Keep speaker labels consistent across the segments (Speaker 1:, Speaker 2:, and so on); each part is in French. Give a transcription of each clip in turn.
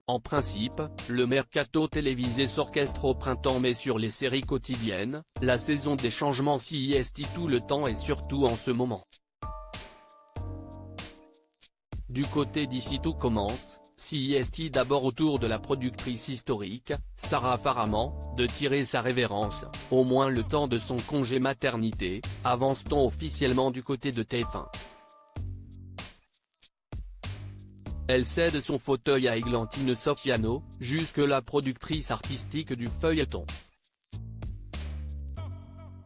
Speaker 1: En principe, le mercato télévisé s'orchestre au printemps mais sur les séries quotidiennes, la saison des changements s'y est tout le temps et surtout en ce moment. Du côté d'ici tout commence, CIST d'abord autour de la productrice historique, Sarah Faraman, de tirer sa révérence, au moins le temps de son congé maternité, avance-t-on officiellement du côté de TF1. Elle cède son fauteuil à Églantine Sofiano, jusque-là productrice artistique du feuilleton.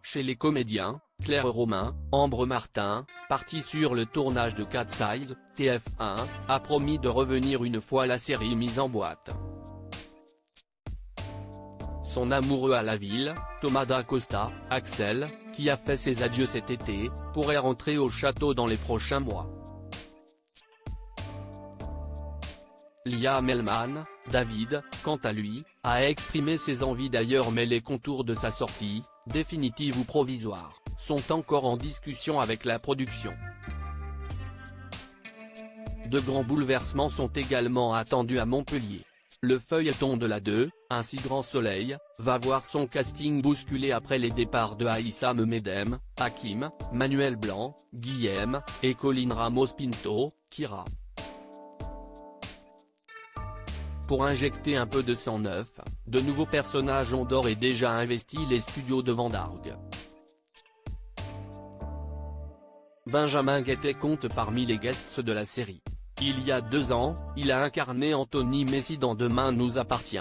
Speaker 1: Chez les comédiens, Claire Romain, Ambre Martin, partis sur le tournage de Cat Size, TF1, a promis de revenir une fois la série mise en boîte. Son amoureux à la ville, Thomas D'Acosta, Axel, qui a fait ses adieux cet été, pourrait rentrer au château dans les prochains mois. Liam Hellman, David, quant à lui, a exprimé ses envies d'ailleurs mais les contours de sa sortie, définitive ou provisoire, sont encore en discussion avec la production. De grands bouleversements sont également attendus à Montpellier. Le feuilleton de la 2, Un si grand soleil, va voir son casting bousculé après les départs de Aïssa Medem, Hakim, Manuel Blanc, Guillem, et Colin Ramos Pinto, Kira. Pour injecter un peu de sang neuf, de nouveaux personnages ont d'ores et déjà investi les studios de Vendargue. Benjamin Guettet compte parmi les guests de la série. Il y a 2 ans, il a incarné Anthony Messi dans Demain nous appartient.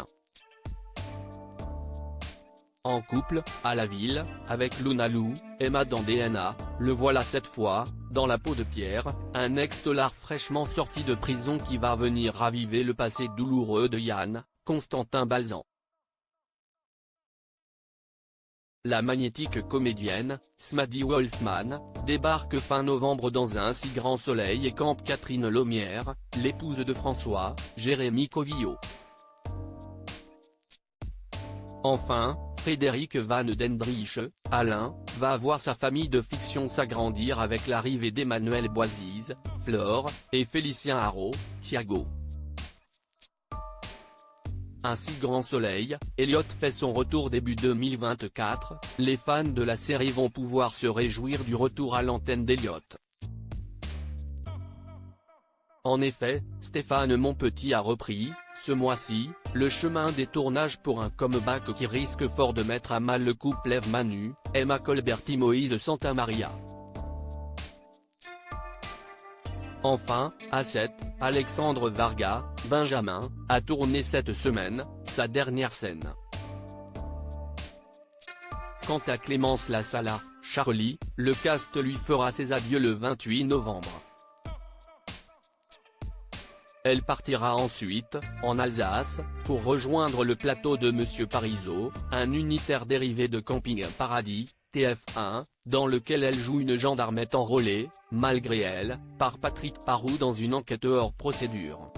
Speaker 1: En couple, à la ville, avec Luna Lou, Emma dans DNA, le voilà cette fois, dans la peau de Pierre, un ex-tolard fraîchement sorti de prison qui va venir raviver le passé douloureux de Yann, Constantin Balzan. La magnétique comédienne, Smaddy Wolfman, débarque fin novembre dans Un si grand soleil et campe Catherine Lomière, l'épouse de François, Jérémy Covillo. Enfin, Frédéric Van Dendrich, Alain, va voir sa famille de fiction s'agrandir avec l'arrivée d'Emmanuel Boisiz, Flore, et Félicien Haro, Thiago. Un si grand soleil, Elliot fait son retour début 2024, les fans de la série vont pouvoir se réjouir du retour à l'antenne d'Elliot. En effet, Stéphane Monpetit a repris, ce mois-ci, le chemin des tournages pour un comeback qui risque fort de mettre à mal le couple Ève Manu, Emma Colberti-Moïse Santamaria. Enfin, à 7, Alexandre Varga, Benjamin, a tourné cette semaine, sa dernière scène. Quant à Clémence Lassala, Charlie, le cast lui fera ses adieux le 28 novembre. Elle partira ensuite, en Alsace, pour rejoindre le plateau de Monsieur Parizeau, un unitaire dérivé de Camping Paradis, TF1, dans lequel elle joue une gendarmette enrôlée, malgré elle, par Patrick Parroux dans une enquête hors procédure.